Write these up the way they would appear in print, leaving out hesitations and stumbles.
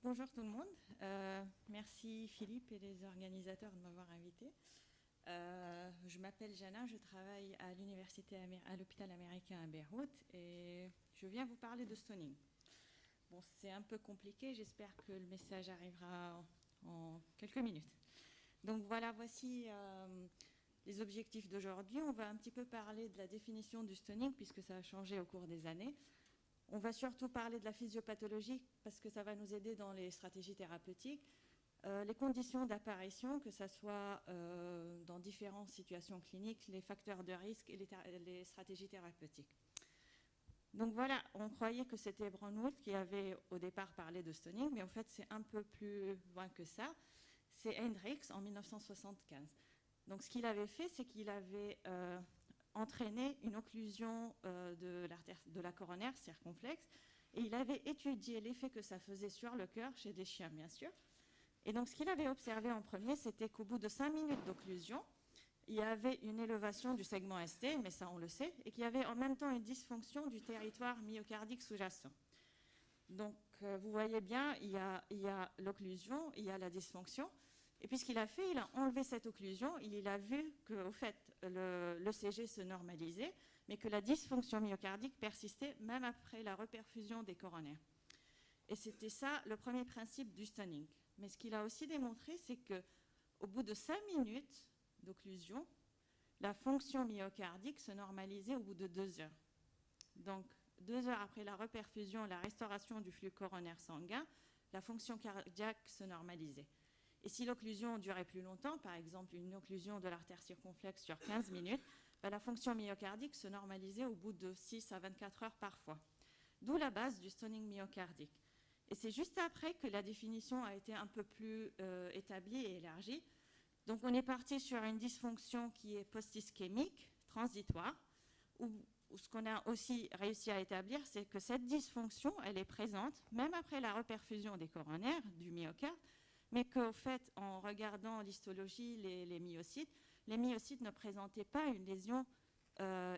Bonjour tout le monde. Merci Philippe et les organisateurs de m'avoir invité. Je m'appelle Jana, je travaille à à l'hôpital américain à Beyrouth et je viens vous parler de stoning. Bon, c'est un peu compliqué, j'espère que le message arrivera en quelques minutes. Donc voilà, voici les objectifs d'aujourd'hui. On va un petit peu parler de la définition du stoning puisque ça a changé au cours des années. On va surtout parler de la physiopathologie parce que ça va nous aider dans les stratégies thérapeutiques, les conditions d'apparition, que ce soit dans différentes situations cliniques, les facteurs de risque et les stratégies thérapeutiques. Donc voilà, on croyait que c'était Brownwood qui avait au départ parlé de stoning, mais en fait c'est un peu plus loin que ça. C'est Hendricks en 1975. Donc ce qu'il avait fait, c'est qu'il avait entraîné une occlusion de la coronaire circonflexe et il avait étudié l'effet que ça faisait sur le cœur chez des chiens, bien sûr. Et donc, ce qu'il avait observé en premier, c'était qu'au bout de 5 minutes d'occlusion, il y avait une élévation du segment ST, mais ça, on le sait, et qu'il y avait en même temps une dysfonction du territoire myocardique sous-jacent. Donc, vous voyez bien, il y a l'occlusion, il y a la dysfonction. Et puis, ce qu'il a fait, il a enlevé cette occlusion. Il a vu qu'au fait, l'ECG se normalisait, mais que la dysfonction myocardique persistait même après la reperfusion des coronaires. Et c'était ça le premier principe du stoning. Mais ce qu'il a aussi démontré, c'est qu'au bout de 5 minutes d'occlusion, la fonction myocardique se normalisait au bout de 2 heures. Donc, 2 heures après la reperfusion, la restauration du flux coronaire sanguin, la fonction cardiaque se normalisait. Et si l'occlusion durait plus longtemps, par exemple une occlusion de l'artère circonflexe sur 15 minutes, la fonction myocardique se normalisait au bout de 6 à 24 heures parfois. D'où la base du stoning myocardique. Et c'est juste après que la définition a été un peu plus établie et élargie. Donc on est parti sur une dysfonction qui est post-ischémique, transitoire, où ce qu'on a aussi réussi à établir, c'est que cette dysfonction, elle est présente même après la reperfusion des coronaires, du myocarde, mais qu'au fait, en regardant l'histologie, les myocytes ne présentaient pas une lésion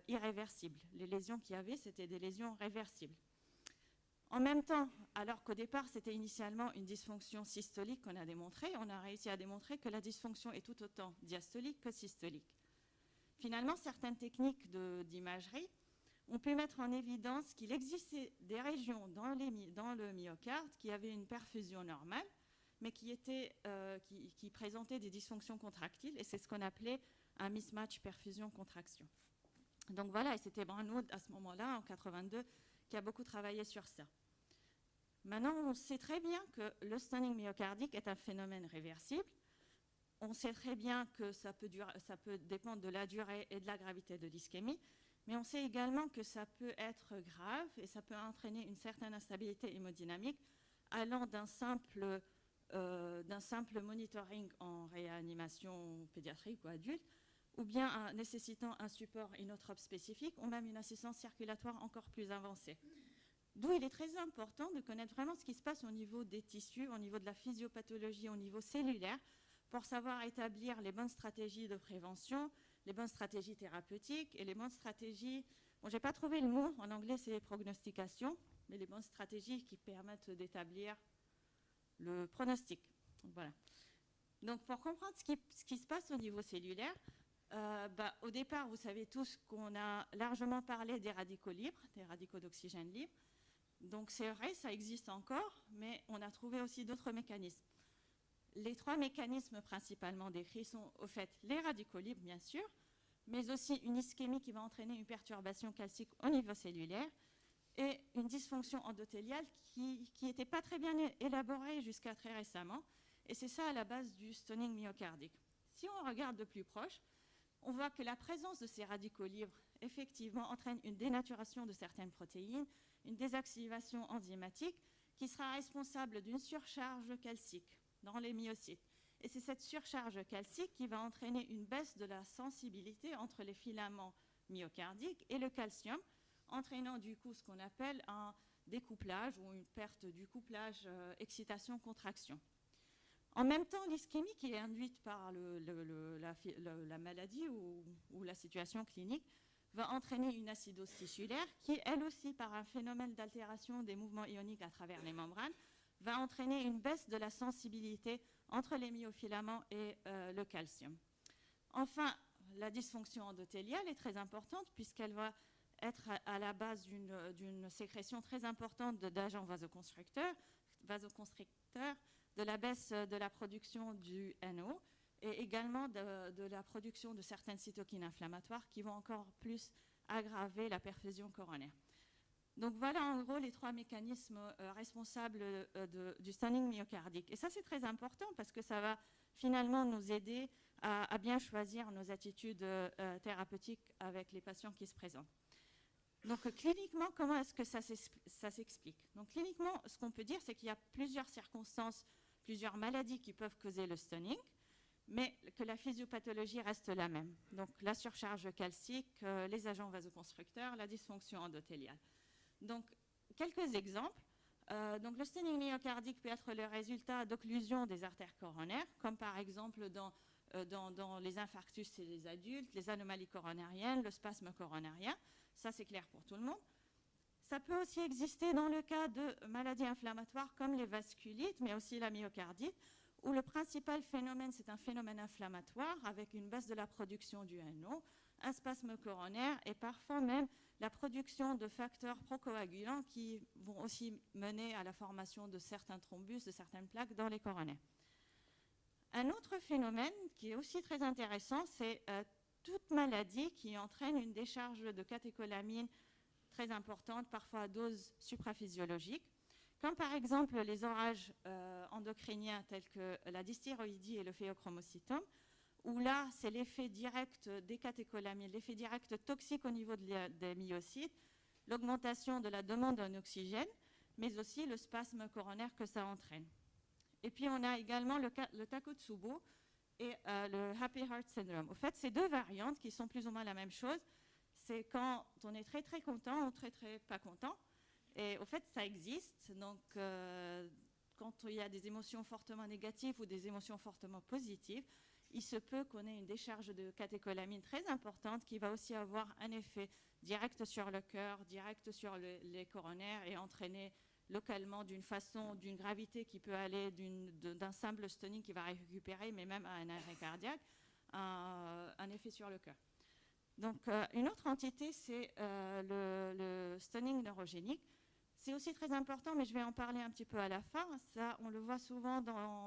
irréversible. Les lésions qu'il y avait, c'était des lésions réversibles. En même temps, alors qu'au départ, c'était initialement une dysfonction systolique qu'on a démontrée, on a réussi à démontrer que la dysfonction est tout autant diastolique que systolique. Finalement, certaines techniques d'imagerie ont pu mettre en évidence qu'il existait des régions dans le myocarde qui avaient une perfusion normale, mais qui présentaient des dysfonctions contractiles, et c'est ce qu'on appelait un mismatch perfusion-contraction. Donc voilà, et c'était Brownwood à ce moment-là, en 82, qui a beaucoup travaillé sur ça. Maintenant, on sait très bien que le stoning myocardique est un phénomène réversible. On sait très bien que ça peut dépendre de la durée et de la gravité de l'ischémie, mais on sait également que ça peut être grave et ça peut entraîner une certaine instabilité hémodynamique allant d'un simple monitoring en réanimation pédiatrique ou adulte, ou bien nécessitant un support inotrope spécifique, ou même une assistance circulatoire encore plus avancée. D'où il est très important de connaître vraiment ce qui se passe au niveau des tissus, au niveau de la physiopathologie, au niveau cellulaire, pour savoir établir les bonnes stratégies de prévention, les bonnes stratégies thérapeutiques et les bonnes stratégies, bon, j'ai pas trouvé le mot, en anglais c'est prognostication, mais les bonnes stratégies qui permettent d'établir le pronostic. Donc, voilà. Donc pour comprendre ce qui se passe au niveau cellulaire, au départ, vous savez tous qu'on a largement parlé des radicaux libres, des radicaux d'oxygène libres. Donc c'est vrai, ça existe encore, mais on a trouvé aussi d'autres mécanismes. Les 3 mécanismes principalement décrits sont au fait les radicaux libres, bien sûr, mais aussi une ischémie qui va entraîner une perturbation calcique au niveau cellulaire et une dysfonction endothéliale qui n'était pas très bien élaborée jusqu'à très récemment. Et c'est ça à la base du stoning myocardique. Si on regarde de plus proche, on voit que la présence de ces radicaux libres, effectivement, entraîne une dénaturation de certaines protéines, une désactivation enzymatique qui sera responsable d'une surcharge calcique dans les myocytes. Et c'est cette surcharge calcique qui va entraîner une baisse de la sensibilité entre les filaments myocardiques et le calcium, entraînant du coup ce qu'on appelle un découplage ou une perte du couplage excitation-contraction. En même temps, l'ischémie qui est induite par la maladie ou la situation clinique va entraîner une acidose tissulaire qui, elle aussi, par un phénomène d'altération des mouvements ioniques à travers les membranes, va entraîner une baisse de la sensibilité entre les myofilaments et le calcium. Enfin, la dysfonction endothéliale est très importante puisqu'elle va être à la base d'une sécrétion très importante d'agents vasoconstricteurs, de la baisse de la production du NO et également de la production de certaines cytokines inflammatoires qui vont encore plus aggraver la perfusion coronaire. Donc voilà en gros les 3 mécanismes responsables du stunning myocardique. Et ça c'est très important parce que ça va finalement nous aider à bien choisir nos attitudes thérapeutiques avec les patients qui se présentent. Donc cliniquement, comment est-ce que ça s'explique? Donc cliniquement, ce qu'on peut dire, c'est qu'il y a plusieurs circonstances, plusieurs maladies qui peuvent causer le stunning, mais que la physiopathologie reste la même. Donc la surcharge calcique, les agents vasoconstricteurs, la dysfonction endothéliale. Donc quelques exemples. Donc le stunning myocardique peut être le résultat d'occlusion des artères coronaires, comme par exemple dans les infarctus chez les adultes, les anomalies coronariennes, le spasme coronarien. Ça, c'est clair pour tout le monde. Ça peut aussi exister dans le cas de maladies inflammatoires comme les vasculites, mais aussi la myocardite, où le principal phénomène, c'est un phénomène inflammatoire avec une baisse de la production du NO, un spasme coronaire et parfois même la production de facteurs procoagulants qui vont aussi mener à la formation de certains thrombus, de certaines plaques dans les coronaires. Un autre phénomène qui est aussi très intéressant, c'est toute maladie qui entraîne une décharge de catécholamine très importante, parfois à dose supraphysiologique, comme par exemple les orages endocriniens tels que la dysthyroïdie et le phéochromocytome, où là, c'est l'effet direct des catécholamines, l'effet direct toxique au niveau des myocytes, l'augmentation de la demande en oxygène, mais aussi le spasme coronaire que ça entraîne. Et puis, on a également le Takotsubo et le Happy Heart Syndrome. Au fait, ces 2 variantes qui sont plus ou moins la même chose, c'est quand on est très, très content ou très, très pas content. Et au fait, ça existe. Donc, quand il y a des émotions fortement négatives ou des émotions fortement positives, il se peut qu'on ait une décharge de catécholamine très importante qui va aussi avoir un effet direct sur le cœur, direct sur les coronaires et entraîner localement d'une gravité qui peut aller d'un simple stunning qui va récupérer, mais même à un arrêt cardiaque, un effet sur le cœur. Donc, une autre entité, c'est le stunning neurogénique. C'est aussi très important, mais je vais en parler un petit peu à la fin. Ça, on le voit souvent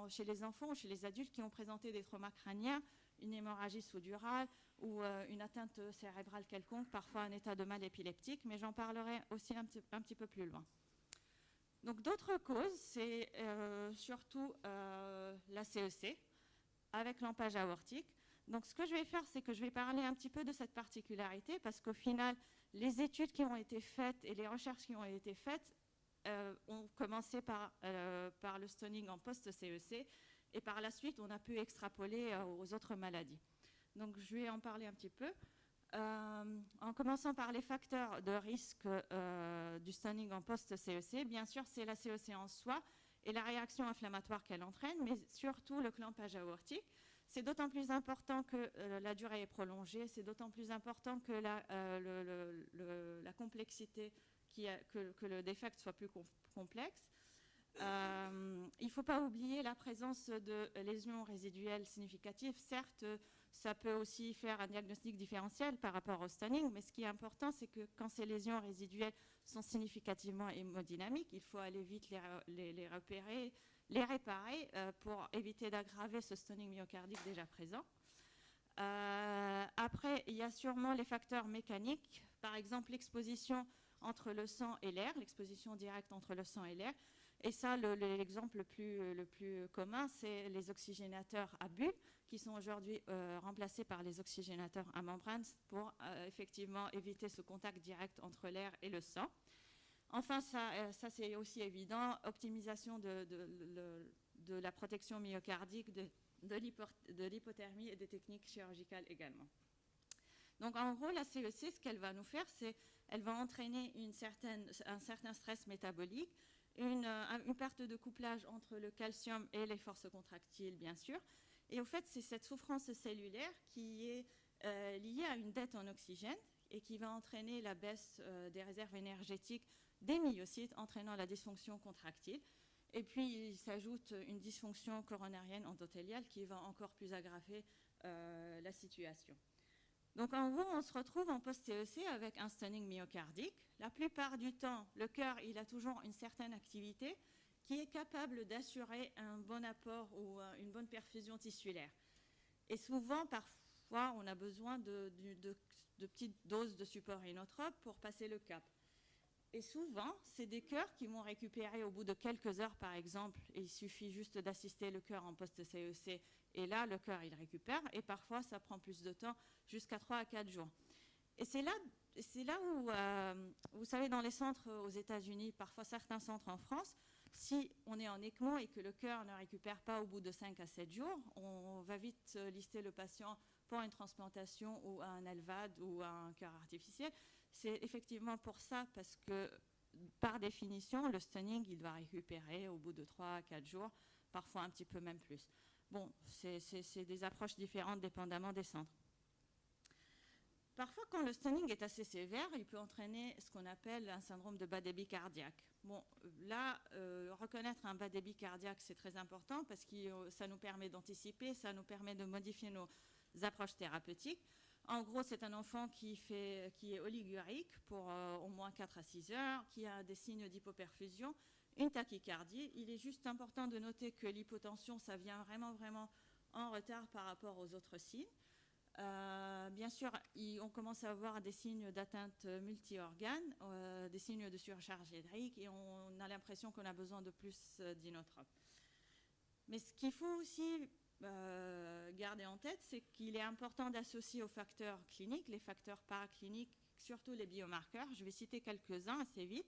chez les enfants ou chez les adultes qui ont présenté des traumas crâniens, une hémorragie sous-durale ou une atteinte cérébrale quelconque, parfois un état de mal épileptique, mais j'en parlerai aussi un petit peu plus loin. Donc d'autres causes, c'est surtout la CEC avec l'empage aortique. Donc ce que je vais faire, c'est que je vais parler un petit peu de cette particularité parce qu'au final, les études qui ont été faites et les recherches qui ont été faites ont commencé par le stunning en post-CEC et par la suite, on a pu extrapoler aux autres maladies. Donc je vais en parler un petit peu. En commençant par les facteurs de risque du stunning en post-CEC, bien sûr, c'est la CEC en soi et la réaction inflammatoire qu'elle entraîne, mais surtout le clampage aortique. C'est d'autant plus important que la durée est prolongée, c'est d'autant plus important que la complexité, que le défect soit plus complexe. Il ne faut pas oublier la présence de lésions résiduelles significatives. Certes, ça peut aussi faire un diagnostic différentiel par rapport au stunning, mais ce qui est important, c'est que quand ces lésions résiduelles sont significativement hémodynamiques, il faut aller vite les repérer, les réparer pour éviter d'aggraver ce stunning myocardique déjà présent. Après, il y a sûrement les facteurs mécaniques, par exemple l'exposition entre le sang et l'air, l'exposition directe entre le sang et l'air. Et ça, l'exemple le plus commun, c'est les oxygénateurs à bulles qui sont aujourd'hui remplacés par les oxygénateurs à membrane pour effectivement éviter ce contact direct entre l'air et le sang. Enfin, ça c'est aussi évident, optimisation de la protection myocardique, de l'hypothermie et des techniques chirurgicales également. Donc en gros, la CEC, ce qu'elle va nous faire, c'est qu'elle va entraîner un certain stress métabolique, une perte de couplage entre le calcium et les forces contractiles, bien sûr. Et au fait, c'est cette souffrance cellulaire qui est liée à une dette en oxygène et qui va entraîner la baisse des réserves énergétiques des myocytes, entraînant la dysfonction contractile. Et puis, il s'ajoute une dysfonction coronarienne endothéliale qui va encore plus aggraver la situation. Donc, en gros, on se retrouve en post-CEC avec un stunning myocardique. La plupart du temps, le cœur, il a toujours une certaine activité qui est capable d'assurer un bon apport ou une bonne perfusion tissulaire. Et souvent, parfois, on a besoin de petites doses de support inotrope pour passer le cap. Et souvent, c'est des cœurs qui vont récupérer au bout de quelques heures, par exemple. Et il suffit juste d'assister le cœur en post-CEC. Et là, le cœur, il récupère. Et parfois, ça prend plus de temps, jusqu'à 3 à 4 jours. Et c'est là où, vous savez, dans les centres aux États-Unis, parfois certains centres en France, si on est en ECMO et que le cœur ne récupère pas au bout de 5 à 7 jours, on va vite lister le patient pour une transplantation ou un LVAD ou un cœur artificiel. C'est effectivement pour ça, parce que par définition, le stunning, il doit récupérer au bout de 3 à 4 jours, parfois un petit peu même plus. Bon, c'est des approches différentes dépendamment des centres. Parfois, quand le stunning est assez sévère, il peut entraîner ce qu'on appelle un syndrome de bas débit cardiaque. Bon, là, reconnaître un bas débit cardiaque, c'est très important parce que ça nous permet d'anticiper, ça nous permet de modifier nos approches thérapeutiques. En gros, c'est un enfant qui est oligurique pour au moins 4 à 6 heures, qui a des signes d'hypoperfusion, une tachycardie. Il est juste important de noter que l'hypotension, ça vient vraiment en retard par rapport aux autres signes. Bien sûr, on commence à avoir des signes d'atteinte multi-organes, des signes de surcharge hydrique, et on a l'impression qu'on a besoin de plus d'inotrope. Mais ce qu'il faut aussi garder en tête, c'est qu'il est important d'associer aux facteurs cliniques, les facteurs paracliniques, surtout les biomarqueurs. Je vais citer quelques-uns assez vite.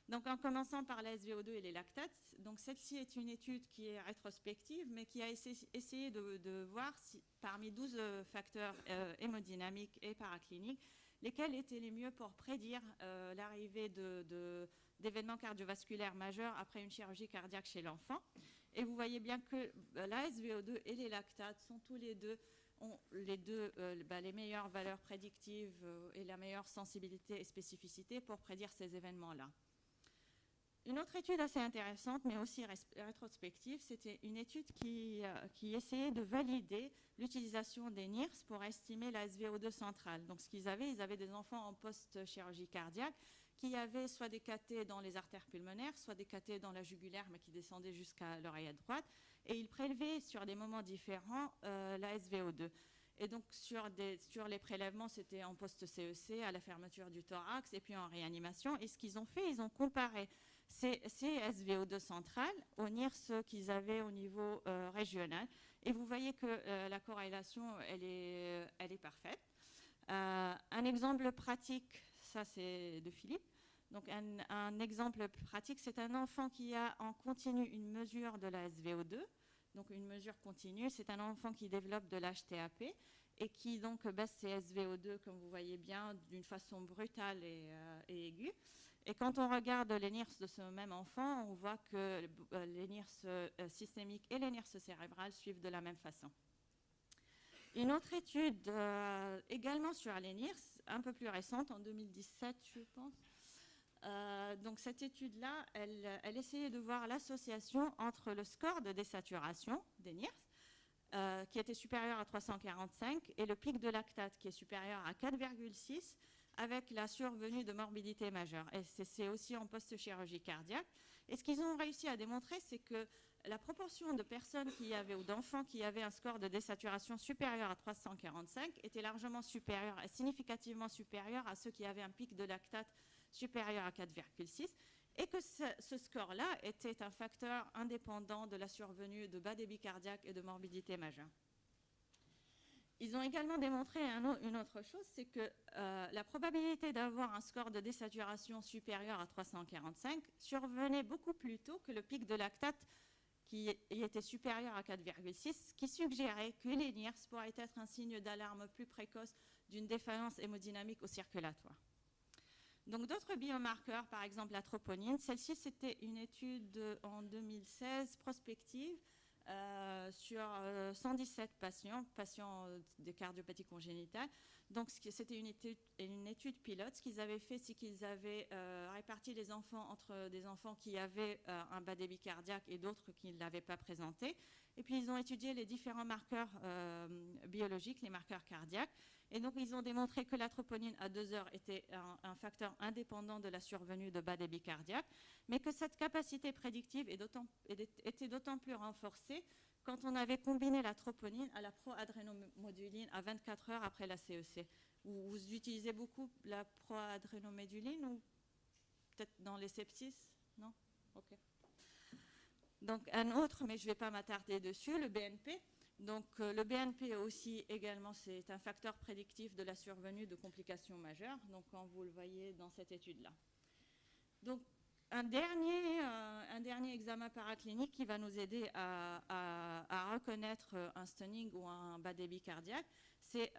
Donc, en commençant par la SVO2 et les lactates. Donc, celle-ci est une étude qui est rétrospective, mais qui a essayé de voir si, parmi 12 facteurs hémodynamiques et paracliniques, lesquels étaient les mieux pour prédire l'arrivée d'événements cardiovasculaires majeurs après une chirurgie cardiaque chez l'enfant. Et vous voyez bien que la SVO2 et les lactates sont tous les deux ont les meilleures valeurs prédictives et la meilleure sensibilité et spécificité pour prédire ces événements-là. Une autre étude assez intéressante, mais aussi rétrospective, c'était une étude qui essayait de valider l'utilisation des NIRS pour estimer la SVO2 centrale. Donc, ce qu'ils avaient, ils avaient des enfants en post-chirurgie cardiaque qui avaient soit des cathés dans les artères pulmonaires, soit des cathés dans la jugulaire, mais qui descendaient jusqu'à l'oreillette droite. Et ils prélevaient sur des moments différents la SVO2. Et donc, sur les prélèvements, c'était en post-CEC, à la fermeture du thorax, et puis en réanimation. Et ce qu'ils ont fait, ils ont comparé ces SVO2 centrales aux NIRS qu'ils avaient au niveau régional. Et vous voyez que la corrélation, elle est parfaite. Un exemple pratique, ça c'est de Philippe. Donc un exemple pratique, c'est un enfant qui a en continu une mesure de la SVO2. Donc une mesure continue, c'est un enfant qui développe de l'HTAP et qui donc baisse ses SVO2, comme vous voyez bien, d'une façon brutale et aiguë. Et quand on regarde les NIRS de ce même enfant, on voit que les NIRS systémiques et les NIRS cérébrales suivent de la même façon. Une autre étude également sur les NIRS, un peu plus récente, en 2017, je pense. Donc cette étude-là, elle essayait de voir l'association entre le score de désaturation des NIRS, qui était supérieur à 345, et le pic de lactate, qui est supérieur à 4,6, avec la survenue de morbidité majeure. Et c'est aussi en post-chirurgie cardiaque. Et ce qu'ils ont réussi à démontrer, c'est que la proportion de personnes qui avaient, ou d'enfants qui avaient un score de désaturation supérieur à 345 était largement supérieur, significativement supérieur à ceux qui avaient un pic de lactate supérieur à 4,6, et que ce score-là était un facteur indépendant de la survenue de bas débit cardiaque et de morbidité majeure. Ils ont également démontré une autre chose, c'est que la probabilité d'avoir un score de désaturation supérieur à 345 survenait beaucoup plus tôt que le pic de lactate qui était supérieur à 4,6, ce qui suggérait que les NIRS pourraient être un signe d'alarme plus précoce d'une défaillance hémodynamique ou circulatoire. Donc d'autres biomarqueurs, par exemple la troponine, celle-ci c'était une étude en 2016 prospective sur 117 patients de cardiopathie congénitale. Donc, c'était une étude pilote. Ce qu'ils avaient fait, c'est qu'ils avaient réparti les enfants entre des enfants qui avaient un bas débit cardiaque et d'autres qui ne l'avaient pas présenté. Et puis, ils ont étudié les différents marqueurs biologiques, les marqueurs cardiaques. Et donc, ils ont démontré que la troponine à 2 heures était un facteur indépendant de la survenue de bas débit cardiaque, mais que cette capacité prédictive était d'autant plus renforcée quand on avait combiné la troponine à la proadrénoméduline à 24 heures après la CEC. Vous utilisez beaucoup la proadrénoméduline ou peut-être dans les sepsis? Non? Ok. Donc un autre, mais je ne vais pas m'attarder dessus, le BNP. Donc le BNP aussi également, c'est un facteur prédictif de la survenue de complications majeures, donc quand vous le voyez dans cette étude-là. Donc un dernier examen paraclinique qui va nous aider à reconnaître un stunning ou un bas débit cardiaque, c'est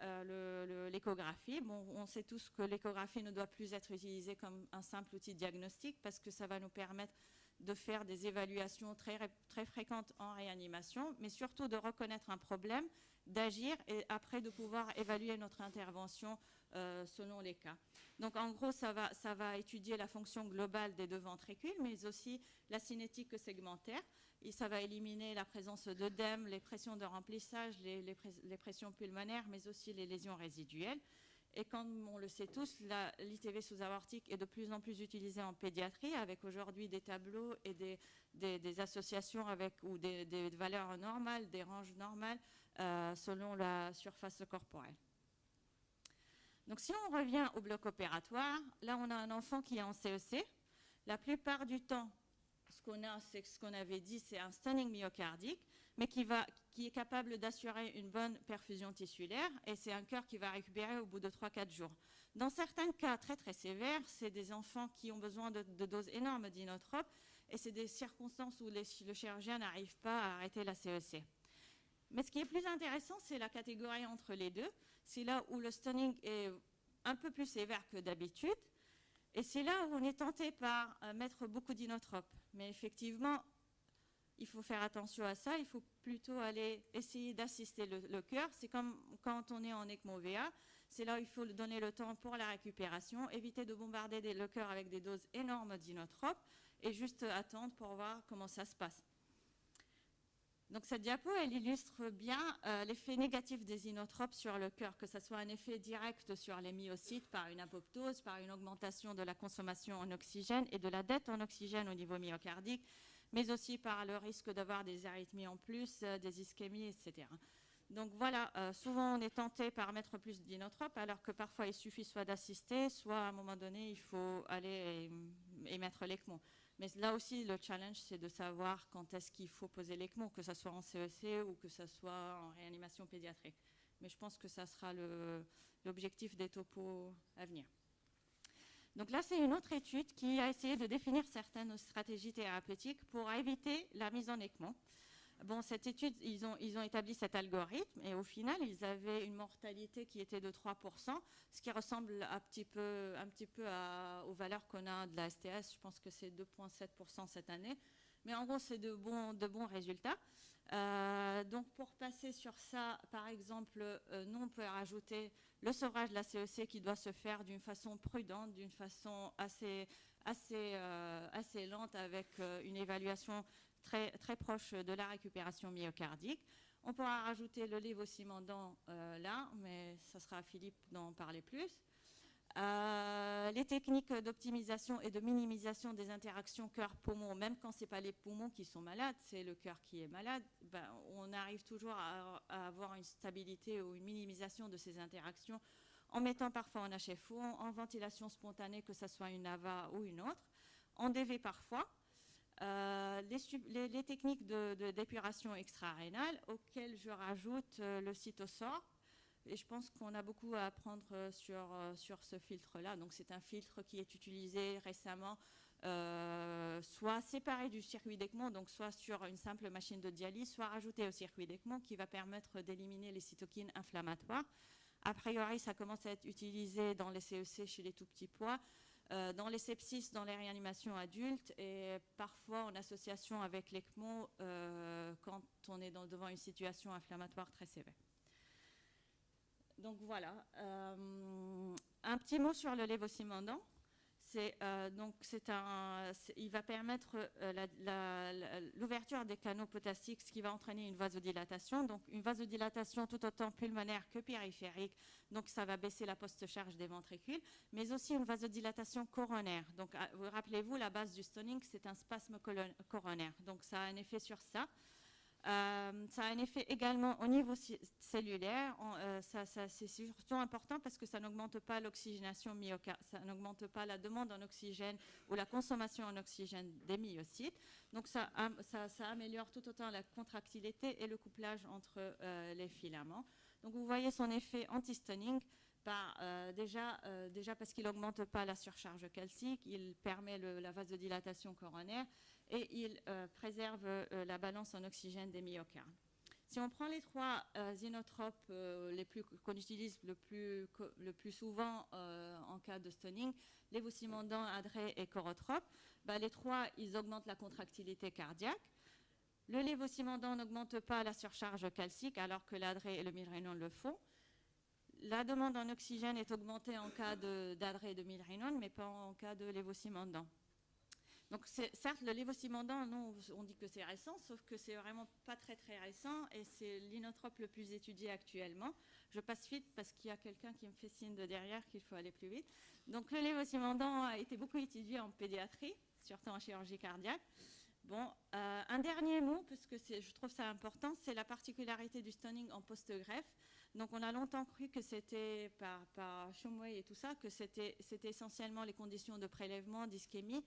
l'échographie. Bon, on sait tous que l'échographie ne doit plus être utilisée comme un simple outil diagnostique parce que ça va nous permettre de faire des évaluations très, très fréquentes en réanimation, mais surtout de reconnaître un problème, d'agir et après de pouvoir évaluer notre intervention selon les cas. Donc en gros, ça va étudier la fonction globale des deux ventricules, mais aussi la cinétique segmentaire. Et ça va éliminer la présence d'œdème, les pressions de remplissage, les pressions pulmonaires, mais aussi les lésions résiduelles. Et comme on le sait tous, l'ITV sous-aortique est de plus en plus utilisée en pédiatrie, avec aujourd'hui des tableaux et des associations avec, ou des valeurs normales, des ranges normales, selon la surface corporelle. Donc si on revient au bloc opératoire, là on a un enfant qui est en CEC. La plupart du temps, ce qu'on a, c'est ce qu'on avait dit, c'est un stunning myocardique, mais qui est capable d'assurer une bonne perfusion tissulaire, et c'est un cœur qui va récupérer au bout de 3-4 jours. Dans certains cas très très sévères, c'est des enfants qui ont besoin de doses énormes d'inotropes, et c'est des circonstances où le chirurgien n'arrive pas à arrêter la CEC. Mais ce qui est plus intéressant, c'est la catégorie entre les deux. C'est là où le stunning est un peu plus sévère que d'habitude. Et c'est là où on est tenté par mettre beaucoup d'inotropes. Mais effectivement, il faut faire attention à ça. Il faut plutôt aller essayer d'assister le cœur. C'est comme quand on est en ECMO-VA. C'est là où il faut donner le temps pour la récupération, éviter de bombarder le cœur avec des doses énormes d'inotropes et juste attendre pour voir comment ça se passe. Donc cette diapo, elle illustre bien l'effet négatif des inotropes sur le cœur, que ce soit un effet direct sur les myocytes par une apoptose, par une augmentation de la consommation en oxygène et de la dette en oxygène au niveau myocardique, mais aussi par le risque d'avoir des arythmies en plus, des ischémies, etc. Donc voilà, souvent on est tenté par mettre plus d'inotropes, alors que parfois il suffit soit d'assister, soit à un moment donné il faut aller et mettre l'ECMO. Mais là aussi, le challenge, c'est de savoir quand est-ce qu'il faut poser l'ECMO, que ce soit en CEC ou que ce soit en réanimation pédiatrique. Mais je pense que ça sera l'objectif des topos à venir. Donc là, c'est une autre étude qui a essayé de définir certaines stratégies thérapeutiques pour éviter la mise en ECMO. Bon, cette étude, ils ont établi cet algorithme et au final, ils avaient une mortalité qui était de 3%, ce qui ressemble un petit peu aux valeurs qu'on a de la STS. Je pense que c'est 2,7% cette année. Mais en gros, c'est de bons résultats. Donc, pour passer sur ça, par exemple, nous, on peut rajouter le sevrage de la CEC qui doit se faire d'une façon prudente, d'une façon assez lente avec une évaluation très, très proche de la récupération myocardique. On pourra rajouter le lévocimandant là, mais ça sera à Philippe d'en parler plus. Les techniques d'optimisation et de minimisation des interactions cœur-poumon, même quand ce n'est pas les poumons qui sont malades, c'est le cœur qui est malade, on arrive toujours à avoir une stabilité ou une minimisation de ces interactions en mettant parfois en HFO, en ventilation spontanée, que ce soit une AVA ou une autre, en DV parfois. Les techniques d'épuration extra-rénale, auxquelles je rajoute le cytosort. Et je pense qu'on a beaucoup à apprendre sur ce filtre-là. Donc c'est un filtre qui est utilisé récemment, soit séparé du circuit d'ECMO, donc soit sur une simple machine de dialyse, soit rajouté au circuit d'ECMO, qui va permettre d'éliminer les cytokines inflammatoires. A priori, ça commence à être utilisé dans les CEC chez les tout petits pois, dans les sepsis, dans les réanimations adultes et parfois en association avec l'ECMO quand on est devant une situation inflammatoire très sévère. Donc voilà, un petit mot sur le lévosimodan. Il va permettre l'ouverture des canaux potassiques, ce qui va entraîner une vasodilatation. Donc une vasodilatation tout autant pulmonaire que périphérique. Donc ça va baisser la post-charge des ventricules, mais aussi une vasodilatation coronaire. Donc rappelez-vous, la base du stoning, c'est un spasme coronaire. Donc ça a un effet sur ça. Ça a un effet également au niveau cellulaire. C'est surtout important parce que ça n'augmente pas l'oxygénation myocardique, ça n'augmente pas la demande en oxygène ou la consommation en oxygène des myocytes. Donc ça améliore tout autant la contractilité et le couplage entre les filaments. Donc vous voyez son effet anti-stoning. Déjà parce qu'il n'augmente pas la surcharge calcique, il permet la vasodilatation coronaire et il préserve la balance en oxygène des myocardes. Si on prend les trois inotropes qu'on utilise le plus souvent en cas de stoning, lévosimendan, adré et chorotrope, les trois, ils augmentent la contractilité cardiaque. Le lévosimendan n'augmente pas la surcharge calcique alors que l'adré et le milrinone le font. La demande en oxygène est augmentée en cas d'adré et de milrinone, mais pas en cas de lévosimendan. Donc certes, le lévosimendan, on dit que c'est récent, sauf que c'est vraiment pas très très récent et c'est l'inotrope le plus étudié actuellement. Je passe vite parce qu'il y a quelqu'un qui me fait signe de derrière qu'il faut aller plus vite. Donc le lévosimendan a été beaucoup étudié en pédiatrie, surtout en chirurgie cardiaque. Bon, un dernier mot, parce que je trouve ça important, c'est la particularité du stoning en post-greffe. Donc on a longtemps cru que c'était, par Shumway et tout ça, que c'était essentiellement les conditions de prélèvement, d'ischémie.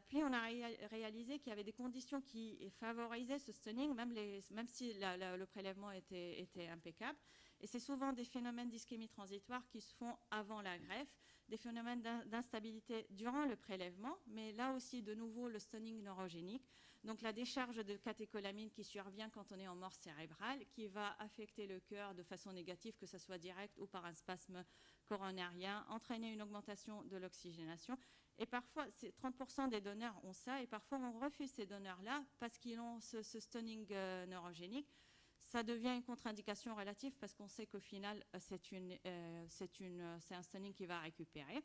Puis on a réalisé qu'il y avait des conditions qui favorisaient ce stoning, même si le prélèvement était impeccable. Et c'est souvent des phénomènes d'ischémie transitoire qui se font avant la greffe, des phénomènes d'instabilité durant le prélèvement, mais là aussi de nouveau le stoning neurogénique, donc la décharge de catécholamine qui survient quand on est en mort cérébrale, qui va affecter le cœur de façon négative, que ce soit direct ou par un spasme coronarien, entraîner une augmentation de l'oxygénation. Et parfois, 30% des donneurs ont ça, et parfois on refuse ces donneurs-là parce qu'ils ont ce stoning neurogénique. Ça devient une contre-indication relative parce qu'on sait qu'au final, c'est un stoning qui va récupérer.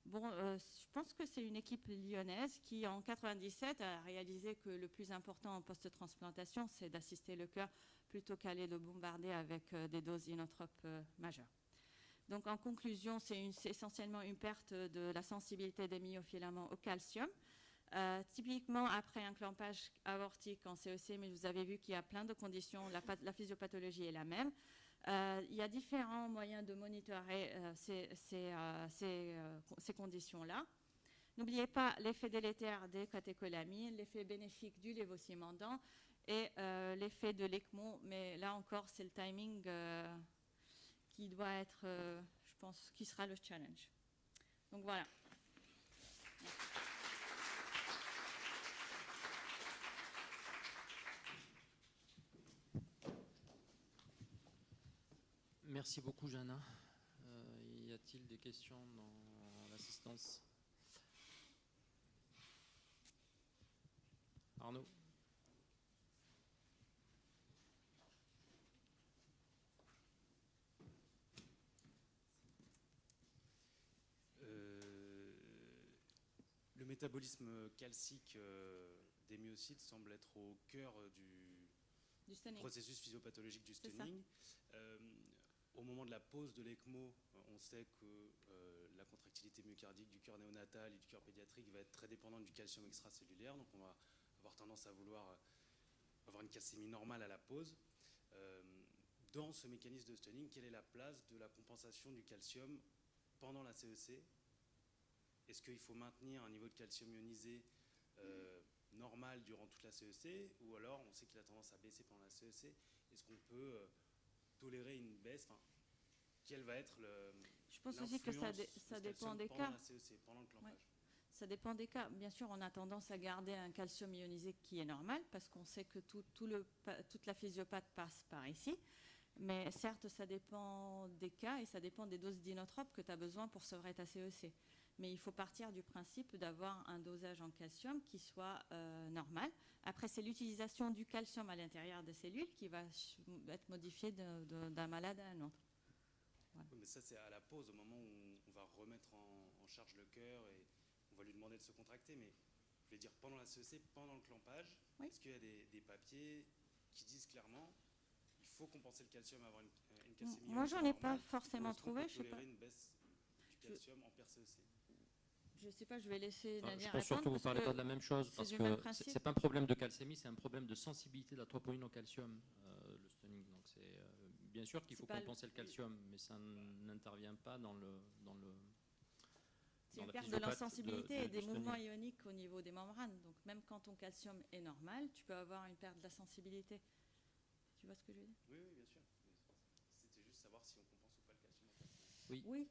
Bon, je pense que c'est une équipe lyonnaise qui, en 97, a réalisé que le plus important en post-transplantation, c'est d'assister le cœur plutôt qu'aller le bombarder avec des doses inotropes majeures. Donc, en conclusion, c'est essentiellement une perte de la sensibilité des myofilaments au calcium. Typiquement, après un clampage aortique en CEC, mais vous avez vu qu'il y a plein de conditions, la physiopathologie est la même. Il y a différents moyens de monitorer ces conditions-là. N'oubliez pas l'effet délétère des catécholamines, l'effet bénéfique du lévosimendan et l'effet de l'ECMO, mais là encore, c'est le timing qui doit être, je pense, qui sera le challenge. Donc voilà. Merci beaucoup, Jana. Y a-t-il des questions dans l'assistance? Arnaud? Le métabolisme calcique des myocytes semble être au cœur du processus physiopathologique du stoning. Au moment de la pose de l'ECMO, on sait que la contractilité myocardique du cœur néonatal et du cœur pédiatrique va être très dépendante du calcium extracellulaire, donc on va avoir tendance à vouloir avoir une calcémie normale à la pose. Dans ce mécanisme de stoning, quelle est la place de la compensation du calcium pendant la CEC? Est-ce qu'il faut maintenir un niveau de calcium ionisé normal durant toute la CEC, ou alors on sait qu'il a tendance à baisser pendant la CEC? Est-ce qu'on peut tolérer une baisse? Quel va être Je pense aussi que ça dépend des cas. La CEC, pendant le clampage. Ouais. Ça dépend des cas. Bien sûr, on a tendance à garder un calcium ionisé qui est normal parce qu'on sait que toute la physiopathe passe par ici. Mais certes, ça dépend des cas et ça dépend des doses d'inotropes que tu as besoin pour sevrer ta CEC. Mais il faut partir du principe d'avoir un dosage en calcium qui soit normal. Après, c'est l'utilisation du calcium à l'intérieur des cellules qui va être modifiée d'un malade à un autre. mais ça c'est à la pause, au moment où on va remettre en charge le cœur et on va lui demander de se contracter. Mais je voulais dire, pendant la CEC, pendant le clampage, Oui. est-ce qu'il y a des papiers qui disent clairement il faut compenser le calcium avant une calcémie? Moi, j'en ai pas normale, forcément ou est-ce qu'on trouvé. peut Je sais pas. tolérer une baisse du calcium en CEC? Je sais pas. Je vais laisser Nadia Je pense surtout que vous ne parlez pas de la même chose, c'est parce du que même ce principe. n'est pas un problème de calcémie, c'est un problème de sensibilité de la troponine au calcium, le stunning. Donc bien sûr qu'il faut compenser le calcium, mais ça n'intervient pas dans C'est une la perte de physiopathie l'insensibilité et du des mouvements stunning. ioniques au niveau des membranes. Donc même quand ton calcium est normal, tu peux avoir une perte de la sensibilité. Tu vois ce que je veux dire? Oui, bien sûr. C'était juste savoir si on compense ou pas le calcium en CEC. Oui. Oui.